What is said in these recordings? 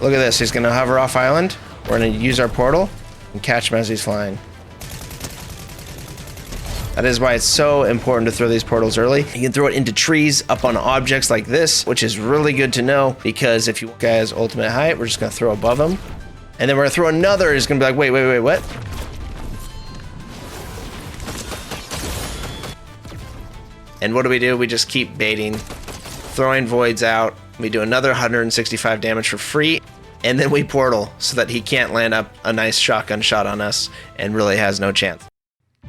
Look at this. He's going to hover off island. We're going to use our portal and catch him as he's flying. That is why it's so important to throw these portals early. You can throw it into trees, up on objects like this, which is really good to know because if you guys ultimate height, we're just going to throw above him. And then we're going to throw another. He's going to be like, wait, what? And what do? We just keep baiting, throwing voids out. We do another 165 damage for free. And then we portal so that he can't land up a nice shotgun shot on us and really has no chance.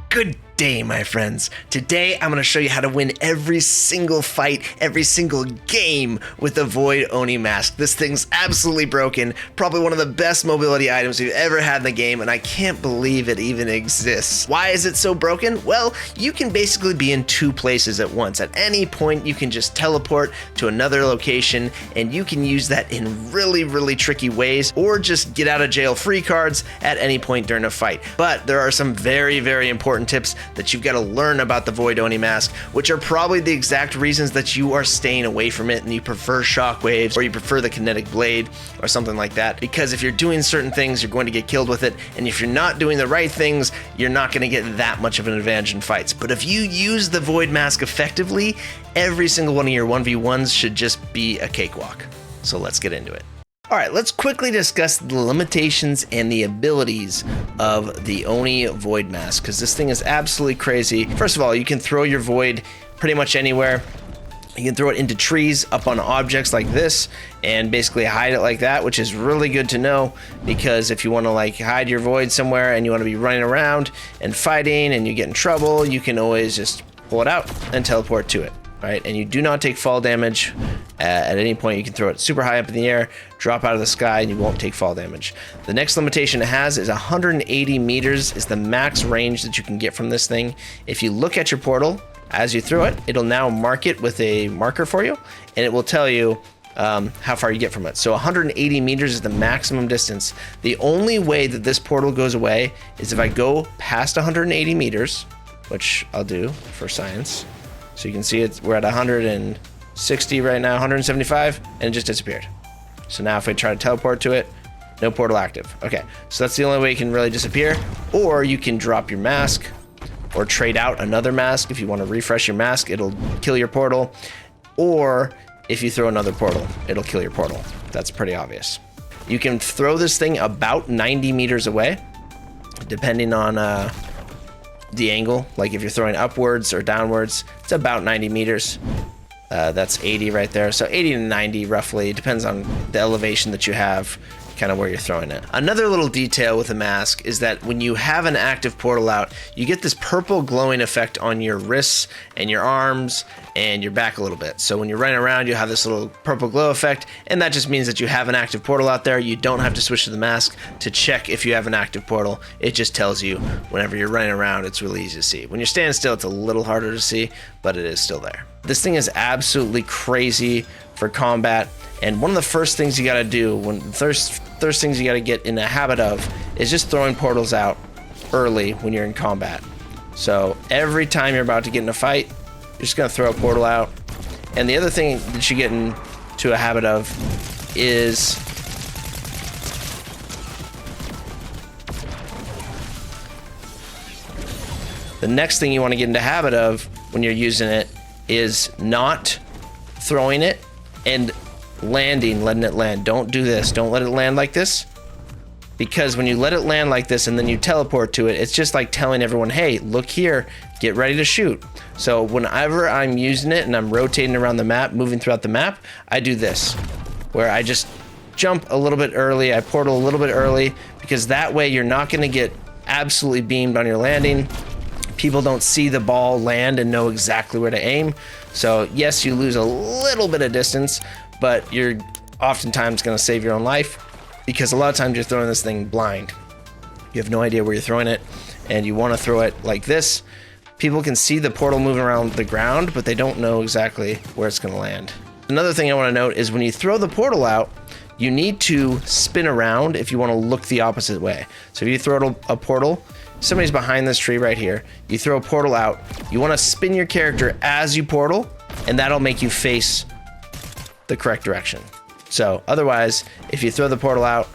Good day, my friends. Today, I'm going to show you how to win every single fight, every single game with the Void Oni Mask. This thing's absolutely broken, probably one of the best mobility items we've ever had in the game, and I can't believe it even exists. Why is it so broken? Well, you can basically be in two places at once. At any point, you can just teleport to another location, and you can use that in really, really tricky ways, or just get out of jail free cards at any point during a fight. But there are some very, very important tips that you've got to learn about the Void Oni Mask, which are probably the exact reasons that you are staying away from it and you prefer shockwaves or you prefer the kinetic blade or something like that. Because if you're doing certain things, you're going to get killed with it, and if you're not doing the right things, you're not going to get that much of an advantage in fights. But if you use the Void Mask effectively, every single one of your 1v1s should just be a cakewalk. So let's get into it. All right, let's quickly discuss the limitations and the abilities of the Oni Void Mask, because this thing is absolutely crazy. First of all, you can throw your Void pretty much anywhere. You can throw it into trees, up on objects like this, and basically hide it like that, which is really good to know, because if you want to like hide your Void somewhere and you want to be running around and fighting and you get in trouble, you can always just pull it out and teleport to it. Right? And you do not take fall damage at any point. You can throw it super high up in the air, drop out of the sky, and you won't take fall damage. The next limitation it has is 180 meters is the max range that you can get from this thing. If you look at your portal as you throw it, it'll now mark it with a marker for you, and it will tell you how far you get from it. So 180 meters is the maximum distance. The only way that this portal goes away is if I go past 180 meters, which I'll do for science. So you can see we're at 160 right now, 175, and it just disappeared. So now if I try to teleport to it, no portal active. Okay, so that's the only way it can really disappear. Or you can drop your mask or trade out another mask. If you want to refresh your mask, it'll kill your portal. Or if you throw another portal, it'll kill your portal. That's pretty obvious. You can throw this thing about 90 meters away, depending on the angle. Like if you're throwing upwards or downwards, it's about 90 meters. That's 80 right there. So 80 to 90 roughly. It depends on the elevation that you have, kind of where you're throwing it. Another little detail with the mask is that when you have an active portal out, you get this purple glowing effect on your wrists and your arms and your back a little bit. So when you're running around, you have this little purple glow effect, and that just means that you have an active portal out there. You don't have to switch to the mask to check if you have an active portal. It just tells you whenever you're running around. It's really easy to see. When you're standing still, it's a little harder to see, but it is still there. This thing is absolutely crazy for combat, and one of the first things you got to do, first things you got to get in the habit of, is just throwing portals out early when you're in combat. So every time you're about to get in a fight, you're just going to throw a portal out. And the other thing that you get into a habit of is the next thing you want to get into a habit of when you're using it is not throwing it and letting it land. Don't do this. Don't let it land like this, because when you let it land like this and then you teleport to it, it's just like telling everyone, hey, look here, get ready to shoot. So whenever I'm using it and I'm rotating around the map, moving throughout the map, I do this, where I just jump a little bit early, I portal a little bit early, because that way you're not going to get absolutely beamed on your landing. People don't see the ball land and know exactly where to aim. So yes, you lose a little bit of distance, but you're oftentimes going to save your own life, because a lot of times you're throwing this thing blind. You have no idea where you're throwing it, and you want to throw it like this. People can see the portal moving around the ground, but they don't know exactly where it's going to land. Another thing I want to note is when you throw the portal out, you need to spin around if you want to look the opposite way. So if you throw a portal, somebody's behind this tree right here, you throw a portal out, you want to spin your character as you portal, and that'll make you face the correct direction. So otherwise, if you throw the portal out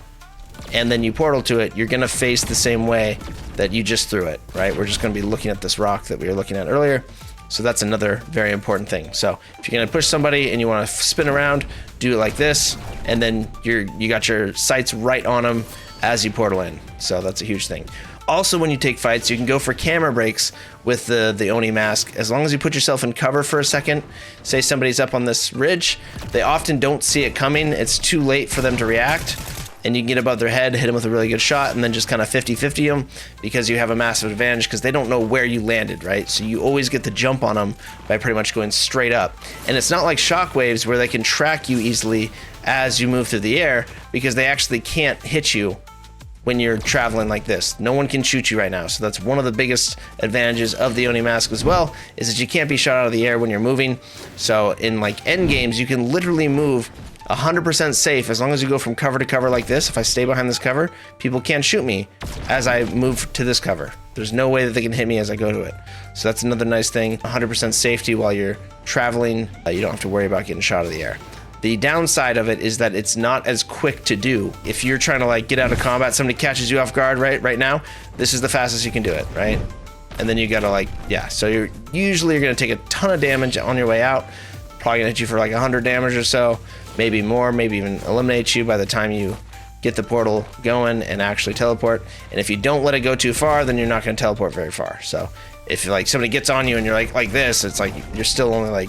and then you portal to it, you're gonna face the same way that you just threw it, right? We're just gonna be looking at this rock that we were looking at earlier. So that's another very important thing. So if you're gonna push somebody and you wanna spin around, do it like this, and then you got your sights right on them as you portal in. So that's a huge thing. Also, when you take fights, you can go for camera breaks with the Oni mask. As long as you put yourself in cover for a second, say somebody's up on this ridge, they often don't see it coming. It's too late for them to react. And you can get above their head, hit them with a really good shot, and then just kind of 50-50 them because you have a massive advantage because they don't know where you landed, right? So you always get the jump on them by pretty much going straight up. And it's not like shockwaves where they can track you easily as you move through the air because they actually can't hit you when you're traveling like this. No one can shoot you right now. So that's one of the biggest advantages of the Oni mask as well, is that you can't be shot out of the air when you're moving. So in like end games, you can literally move 100% safe as long as you go from cover to cover like this. If I stay behind this cover, people can't shoot me as I move to this cover. There's no way that they can hit me as I go to it. So that's another nice thing, 100% safety while you're traveling. You don't have to worry about getting shot out of the air. The downside of it is that it's not as quick to do. If you're trying to like get out of combat, somebody catches you off guard right now, this is the fastest you can do it, right? And then you gotta like, yeah, so you're gonna take a ton of damage on your way out, probably gonna hit you for like 100 damage or so, maybe more, maybe even eliminate you by the time you get the portal going and actually teleport. And if you don't let it go too far, then you're not gonna teleport very far. So if like somebody gets on you and you're like this, it's like you're still only like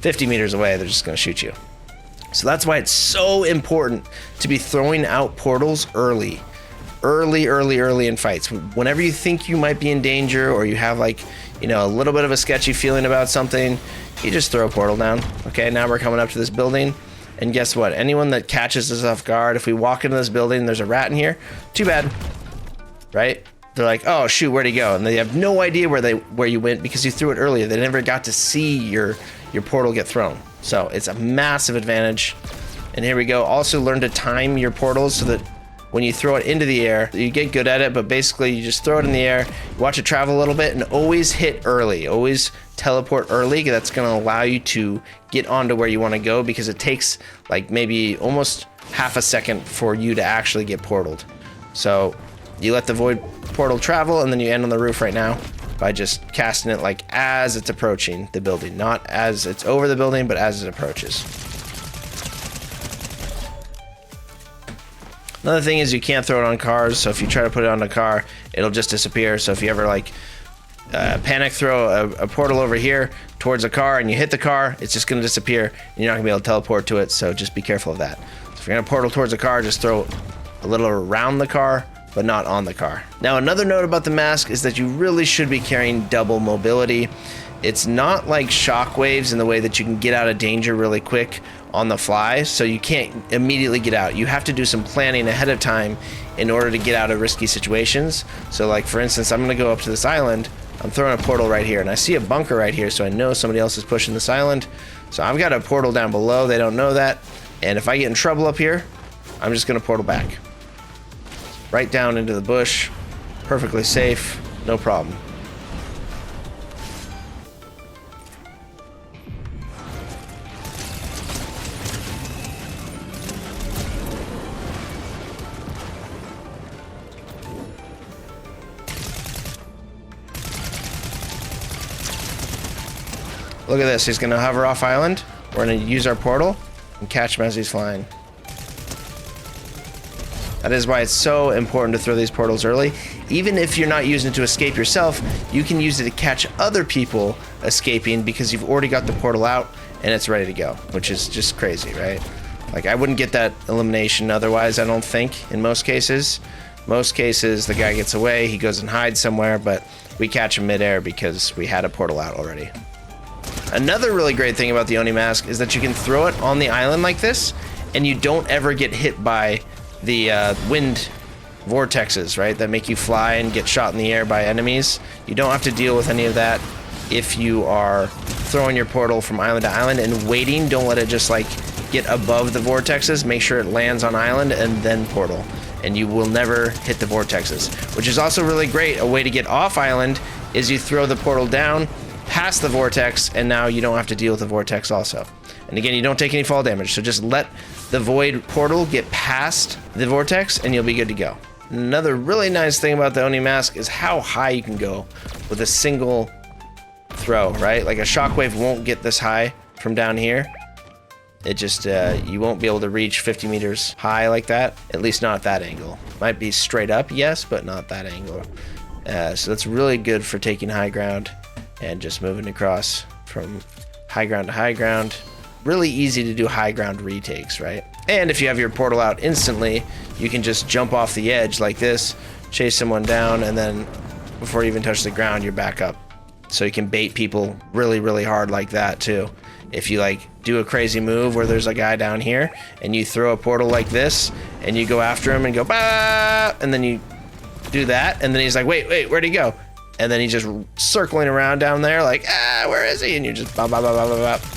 50 meters away, they're just gonna shoot you. So that's why it's so important to be throwing out portals early in fights. Whenever you think you might be in danger or you have like, you know, a little bit of a sketchy feeling about something, you just throw a portal down. Okay, now we're coming up to this building, and guess what? Anyone that catches us off guard, if we walk into this building and there's a rat in here, too bad, right? They're like, oh shoot, where'd he go? And they have no idea where you went because you threw it earlier. They never got to see your portal get thrown. So it's a massive advantage. And here we go. Also learn to time your portals so that when you throw it into the air, you get good at it, but basically you just throw it in the air, watch it travel a little bit, and always hit early. Always teleport early. That's going to allow you to get onto where you want to go because it takes like maybe almost half a second for you to actually get portaled. So you let the void portal travel, and then you end on the roof right now by just casting it like as it's approaching the building, not as it's over the building, but as it approaches. Another thing is you can't throw it on cars, so if you try to put it on a car, it'll just disappear. So if you ever like panic throw a portal over here towards a car and you hit the car, it's just gonna disappear and you're not gonna be able to teleport to it, so just be careful of that. So if you're gonna portal towards a car, just throw a little around the car, but not on the car. Now, another note about the mask is that you really should be carrying double mobility. It's not like shockwaves in the way that you can get out of danger really quick on the fly, so you can't immediately get out. You have to do some planning ahead of time in order to get out of risky situations. So like for instance, I'm gonna go up to this island, I'm throwing a portal right here, and I see a bunker right here, so I know somebody else is pushing this island. So I've got a portal down below, they don't know that, and if I get in trouble up here, I'm just gonna portal back. Right down into the bush, perfectly safe, no problem. Look at this, he's gonna hover off island. We're gonna use our portal and catch him as he's flying. That is why it's so important to throw these portals early. Even if you're not using it to escape yourself, you can use it to catch other people escaping because you've already got the portal out and it's ready to go, which is just crazy, right? Like I wouldn't get that elimination otherwise, I don't think, in most cases. Most cases, the guy gets away, he goes and hides somewhere, but we catch him midair because we had a portal out already. Another really great thing about the Oni mask is that you can throw it on the island like this and you don't ever get hit by the wind vortexes, right, that make you fly and get shot in the air by enemies. You don't have to deal with any of that if you are throwing your portal from island to island and waiting. Don't let it just like get above the vortexes. Make sure it lands on island and then portal, and you will never hit the vortexes. Which is also really great. A way to get off island is you throw the portal down past the vortex, and now you don't have to deal with the vortex also. And again, you don't take any fall damage, so just let the void portal get past the vortex and you'll be good to go. Another really nice thing about the Oni mask is how high you can go with a single throw, right? Like a shockwave won't get this high from down here. It just, you won't be able to reach 50 meters high like that, at least not at that angle. Might be straight up, yes, but not that angle. So that's really good for taking high ground and just moving across from high ground to high ground. Really easy to do high ground retakes, right? And if you have your portal out instantly, you can just jump off the edge like this, chase someone down, and then before you even touch the ground, you're back up. So you can bait people really, really hard like that too. If you like do a crazy move where there's a guy down here and you throw a portal like this and you go after him and go, bah! And then you do that, and then he's like, wait, where'd he go? And then he's just circling around down there like, where is he? And you just bah, bah, bah, bah, bah, bah.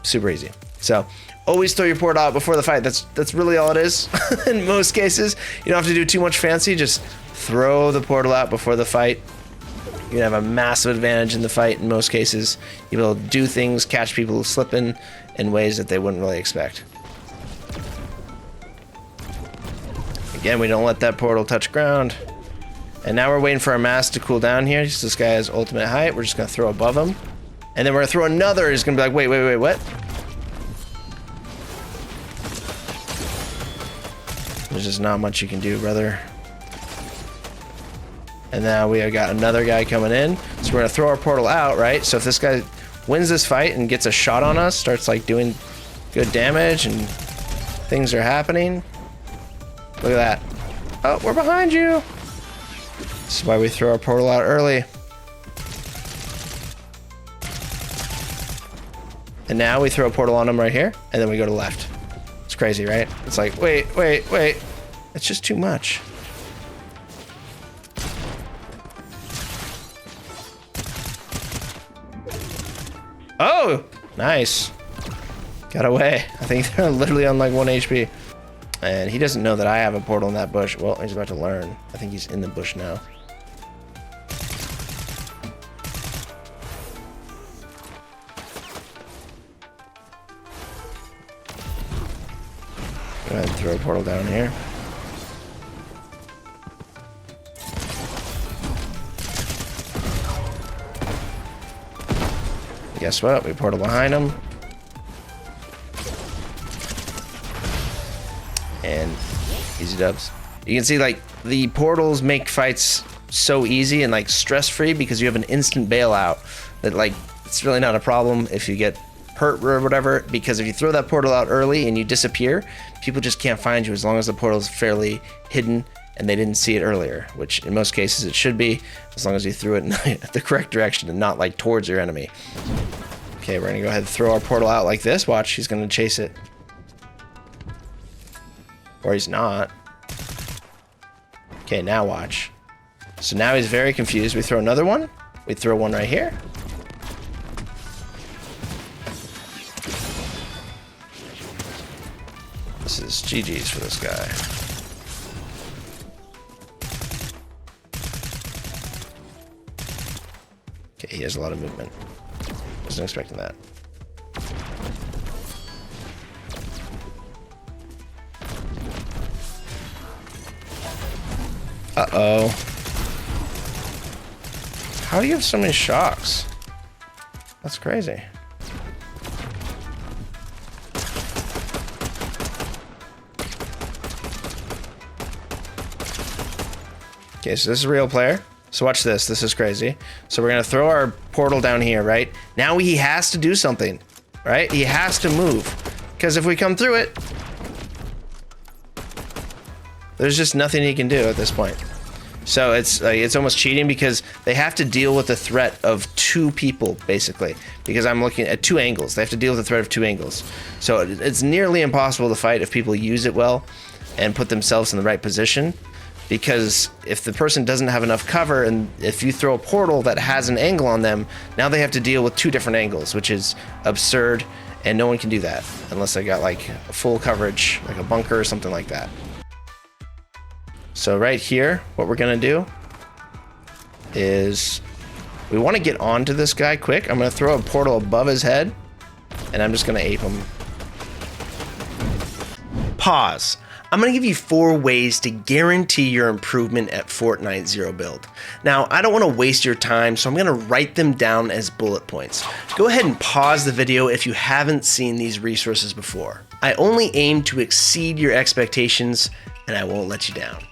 Super easy. So always throw your portal out before the fight. That's really all it is. In most cases, you don't have to do too much fancy. Just throw the portal out before the fight. You're gonna have a massive advantage in the fight in most cases. You'll be able to do things, catch people slipping in ways that they wouldn't really expect. Again, we don't let that portal touch ground. And now we're waiting for our mask to cool down here. This guy has ultimate height. We're just gonna throw above him. And then we're gonna throw another. He's gonna be like, wait, what? There's just not much you can do, brother. And now we have got another guy coming in. So we're gonna throw our portal out, right? So if this guy wins this fight and gets a shot on us, starts like doing good damage and things are happening. Look at that. Oh, we're behind you. This is why we throw our portal out early. And now we throw a portal on him right here, and then we go to left. It's crazy, right? It's like, wait. It's just too much. Oh, nice. Got away. I think they're literally on like 1 HP. And he doesn't know that I have a portal in that bush. Well, he's about to learn. I think he's in the bush now. Go ahead and throw a portal down here. Guess what? We portal behind him. And easy dubs. You can see like the portals make fights so easy and like stress-free because you have an instant bailout that like it's really not a problem if you get hurt or whatever, because if you throw that portal out early and you disappear, people just can't find you as long as the portal is fairly hidden and they didn't see it earlier, which in most cases it should be, as long as you threw it in the correct direction and not like towards your enemy. Okay, we're gonna go ahead and throw our portal out like this. Watch, he's gonna chase it. Or he's not. Okay, now watch. So now he's very confused. We throw another one. We throw one right here. This is GG's for this guy. Okay, he has a lot of movement. Wasn't expecting that. Uh-oh. How do you have so many shocks? That's crazy. Okay, so this is a real player. So watch this. This is crazy. So we're going to throw our portal down here, right? Now he has to do something, right? He has to move. Because if we come through it, there's just nothing he can do at this point. So it's almost cheating because they have to deal with the threat of two people, basically. Because I'm looking at two angles. They have to deal with the threat of two angles. So it's nearly impossible to fight if people use it well and put themselves in the right position. Because if the person doesn't have enough cover, and if you throw a portal that has an angle on them, now they have to deal with two different angles, which is absurd, and no one can do that unless they got like a full coverage, like a bunker or something like that. So right here, what we're gonna do is we want to get onto this guy quick. I'm gonna throw a portal above his head, and I'm just gonna ape him. Pause. I'm going to give you 4 ways to guarantee your improvement at Fortnite Zero Build. Now, I don't want to waste your time, so I'm going to write them down as bullet points. Go ahead and pause the video if you haven't seen these resources before. I only aim to exceed your expectations, and I won't let you down.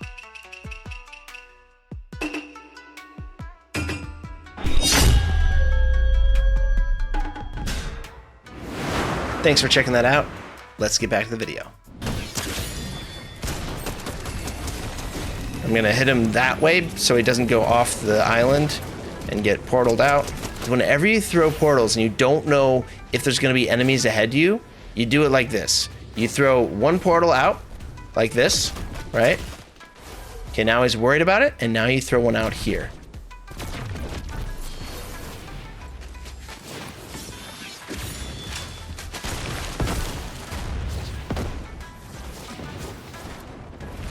Thanks for checking that out. Let's get back to the video. I'm gonna hit him that way so he doesn't go off the island and get portaled out. Whenever you throw portals and you don't know if there's gonna be enemies ahead of you, you do it like this. You throw one portal out, like this, right? Okay, now he's worried about it, and now you throw one out here.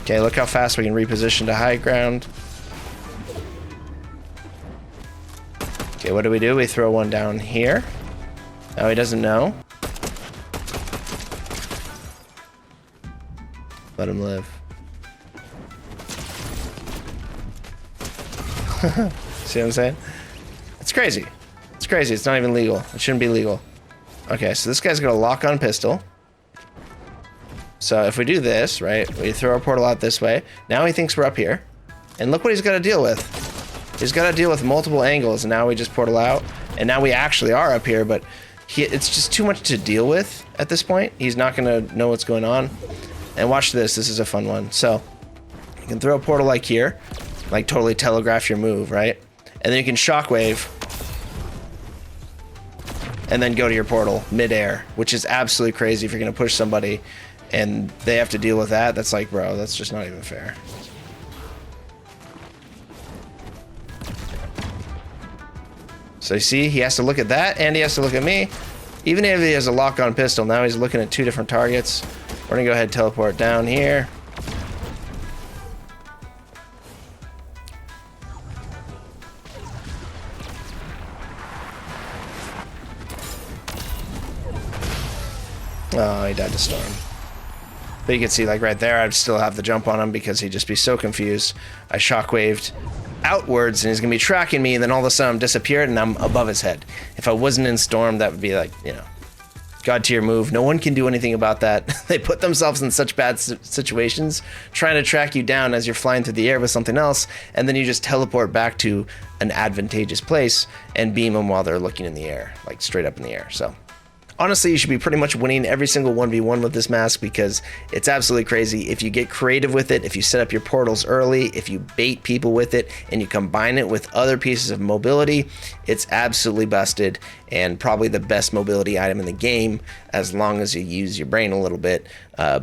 Okay, look how fast we can reposition to high ground. Okay, what do? We throw one down here. Now he doesn't know. Let him live. See what I'm saying? It's crazy. It's crazy. It's not even legal. It shouldn't be legal. Okay, so this guy's got a lock-on pistol. So if we do this, right, we throw our portal out this way. Now he thinks we're up here. And look what he's got to deal with. He's got to deal with multiple angles, and now we just portal out. And now we actually are up here, but it's just too much to deal with at this point. He's not going to know what's going on. And watch this. This is a fun one. So you can throw a portal like here, like totally telegraph your move, right? And then you can shockwave and then go to your portal midair, which is absolutely crazy if you're going to push somebody and they have to deal with that. That's like, bro, that's just not even fair. So you see, he has to look at that, and he has to look at me. Even if he has a lock-on pistol, now he's looking at 2 different targets. We're gonna go ahead and teleport down here. Oh, he died to storm. But you can see, like right there, I'd still have the jump on him because he'd just be so confused. I shockwaved outwards and he's gonna be tracking me, and then all of a sudden I'm disappeared and I'm above his head. If I wasn't in storm, that would be like, you know, God tier move. No one can do anything about that. They put themselves in such bad situations trying to track you down as you're flying through the air with something else, and then you just teleport back to an advantageous place and beam them while they're looking in the air, like straight up in the air. So honestly, you should be pretty much winning every single 1v1 with this mask because it's absolutely crazy. If you get creative with it, if you set up your portals early, if you bait people with it, and you combine it with other pieces of mobility, it's absolutely busted and probably the best mobility item in the game as long as you use your brain a little bit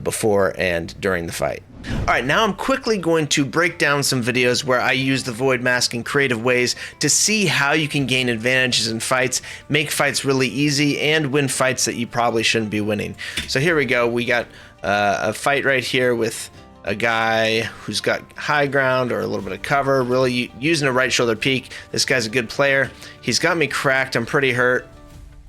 before and during the fight. All right, now I'm quickly going to break down some videos where I use the Void Mask in creative ways to see how you can gain advantages in fights, make fights really easy, and win fights that you probably shouldn't be winning. So here we go. We got a fight right here with a guy who's got high ground or a little bit of cover, really using a right shoulder peek. This guy's a good player. He's got me cracked. I'm pretty hurt,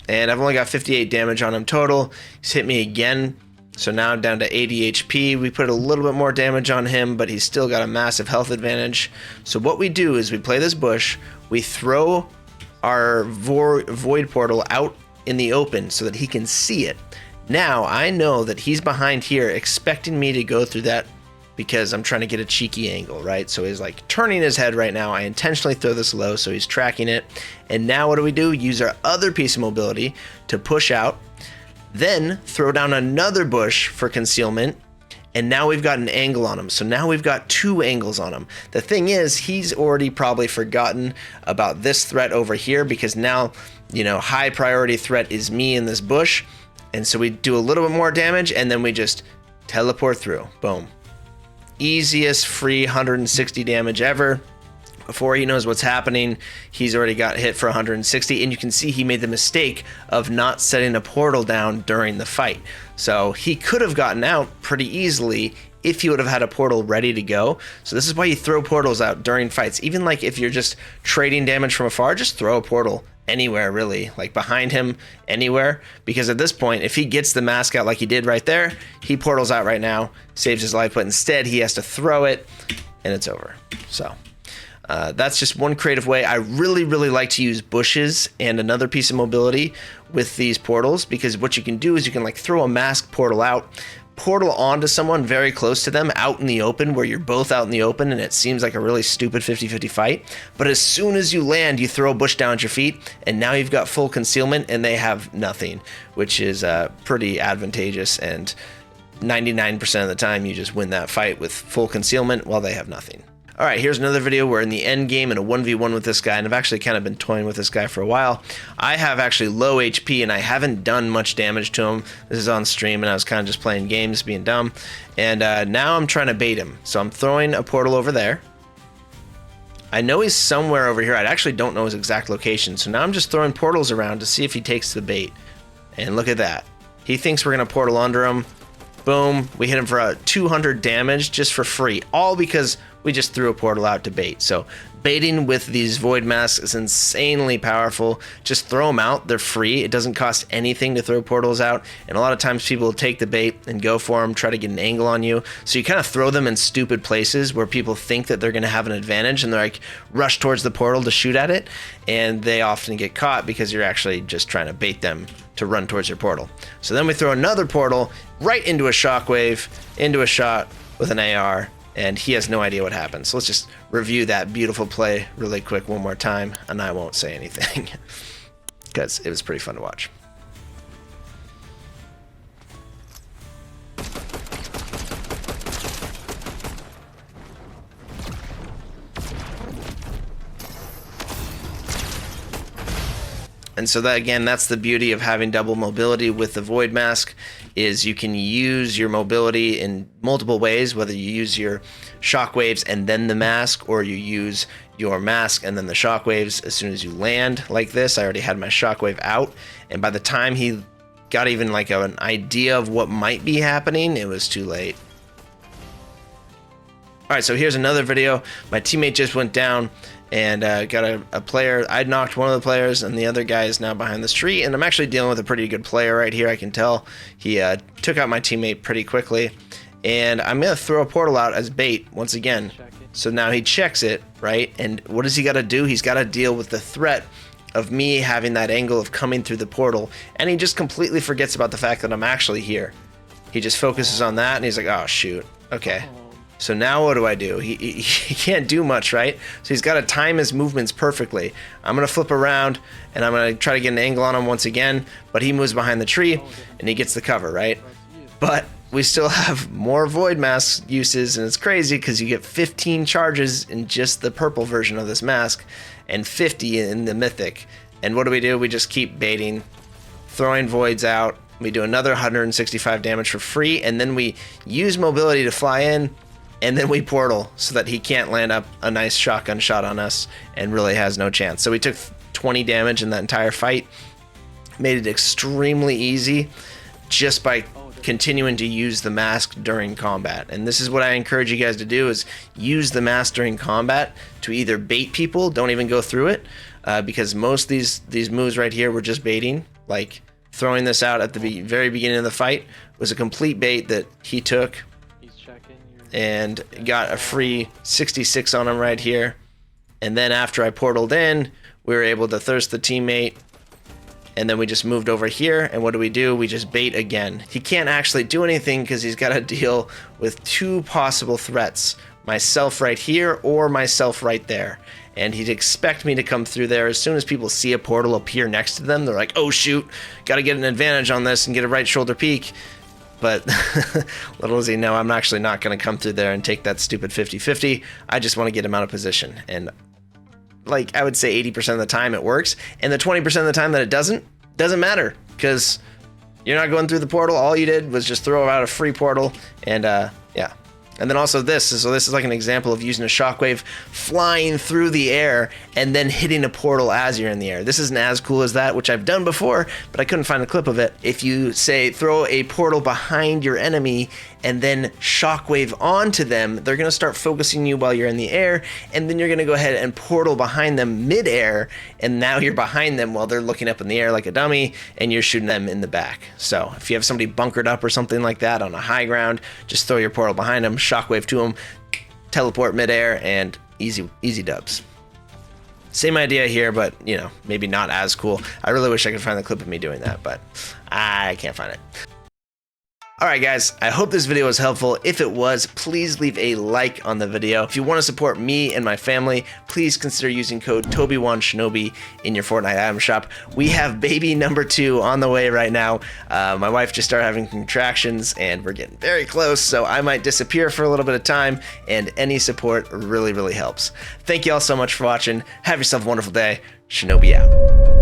and I've only got 58 damage on him total. He's hit me again. So now I'm down to 80 HP. We put a little bit more damage on him, but he's still got a massive health advantage. So what we do is we play this bush, we throw our void portal out in the open so that he can see it. Now I know that he's behind here expecting me to go through that because I'm trying to get a cheeky angle, right? So he's like turning his head right now. I intentionally throw this low so he's tracking it. And now what do? Use our other piece of mobility to push out. Then throw down another bush for concealment, and now we've got an angle on him. So now we've got 2 angles on him. The thing is, he's already probably forgotten about this threat over here because now, you know, high priority threat is me in this bush. And so we do a little bit more damage, and then we just teleport through. Boom. Easiest free 160 damage ever. Before he knows what's happening, he's already got hit for 160, and you can see he made the mistake of not setting a portal down during the fight. So he could have gotten out pretty easily if he would have had a portal ready to go. So this is why you throw portals out during fights. Even like if you're just trading damage from afar, just throw a portal anywhere really, like behind him, anywhere, because at this point, if he gets the mask out like he did right there, he portals out right now, saves his life, but instead he has to throw it and it's over. So that's just one creative way. I really like to use bushes and another piece of mobility with these portals, because what you can do is you can like throw a mask portal out, portal onto someone very close to them out in the open, where you're both out in the open and it seems like a really stupid 50-50 fight. But as soon as you land, you throw a bush down at your feet and now you've got full concealment and they have nothing, which is pretty advantageous, and 99% of the time you just win that fight with full concealment while they have nothing. All right, here's another video. We're in the end game in a 1v1 with this guy, and I've actually kind of been toying with this guy for a while. I have actually low HP, and I haven't done much damage to him. This is on stream, and I was kind of just playing games, being dumb. And now I'm trying to bait him. So I'm throwing a portal over there. I know he's somewhere over here. I actually don't know his exact location. So now I'm just throwing portals around to see if he takes the bait. And look at that. He thinks we're going to portal under him. Boom. We hit him for 200 damage just for free. All because we just threw a portal out to bait. So baiting with these void masks is insanely powerful. Just throw them out. They're free. It doesn't cost anything to throw portals out. And a lot of times people will take the bait and go for them, try to get an angle on you. So you kind of throw them in stupid places where people think that they're going to have an advantage, and they're like rush towards the portal to shoot at it. And they often get caught because you're actually just trying to bait them to run towards your portal. So then we throw another portal right into a shockwave, into a shot with an AR, and he has no idea what happened. So let's just review that beautiful play really quick one more time, and I won't say anything because it was pretty fun to watch. And so that, again, that's the beauty of having double mobility with the Void Mask, is you can use your mobility in multiple ways, whether you use your shockwaves and then the mask, or you use your mask and then the shockwaves as soon as you land like this. I already had my shockwave out, and by the time he got even like an idea of what might be happening, it was too late. All right, so here's another video. My teammate just went down and got a player. I knocked one of the players, and the other guy is now behind this tree, and I'm actually dealing with a pretty good player right here. I can tell he took out my teammate pretty quickly, and I'm gonna throw a portal out as bait once again. So now he checks it, right? And what does he got to do? He's got to deal with the threat of me having that angle of coming through the portal, and he just completely forgets about the fact that I'm actually here. He just focuses on that, and he's like, oh shoot, okay. So now what do? He can't do much, right? So he's got to time his movements perfectly. I'm going to flip around, and I'm going to try to get an angle on him once again, but he moves behind the tree, and he gets the cover, right? But we still have more Void Mask uses, and it's crazy because you get 15 charges in just the purple version of this mask, and 50 in the Mythic. And what do? We just keep baiting, throwing Voids out. We do another 165 damage for free, and then we use mobility to fly in, and then we portal so that he can't land up a nice shotgun shot on us and really has no chance. So we took 20 damage in that entire fight, made it extremely easy just by continuing to use the mask during combat. And this is what I encourage you guys to do, is use the mask during combat to either bait people, don't even go through it, because most of these moves right here were just baiting. Like throwing this out at the very beginning of the fight was a complete bait that he took, and got a free 66 on him right here. And then after I portaled in, we were able to thirst the teammate, and then we just moved over here, and what do? We just bait again. He can't actually do anything because he's got to deal with two possible threats, myself right here or myself right there. And he'd expect me to come through there. As soon as people see a portal appear next to them, they're like, oh shoot, gotta get an advantage on this and get a right shoulder peek. But little does he know, I'm actually not going to come through there and take that stupid 50-50. I just want to get him out of position. And like I would say 80% of the time it works. And the 20% of the time that it doesn't matter, because you're not going through the portal. All you did was just throw out a free portal. And yeah, And then also this, so this is like an example of using a shockwave flying through the air and then hitting a portal as you're in the air. This isn't as cool as that, which I've done before, but I couldn't find a clip of it. If you say throw a portal behind your enemy and then shockwave onto them, they're gonna start focusing you while you're in the air, and then you're gonna go ahead and portal behind them mid-air, and now you're behind them while they're looking up in the air like a dummy, and you're shooting them in the back. So if you have somebody bunkered up or something like that on a high ground, just throw your portal behind them, shockwave to them, teleport midair, and easy dubs. Same idea here, but you know, maybe not as cool. I really wish I could find the clip of me doing that, but I can't find it. Alright guys, I hope this video was helpful. If it was, please leave a like on the video. If you want to support me and my family, please consider using code TobyOneShinobi in your Fortnite item shop. We have baby number 2 on the way right now. My wife just started having contractions and we're getting very close, so I might disappear for a little bit of time, and any support really helps. Thank you all so much for watching. Have yourself a wonderful day. Shinobi out.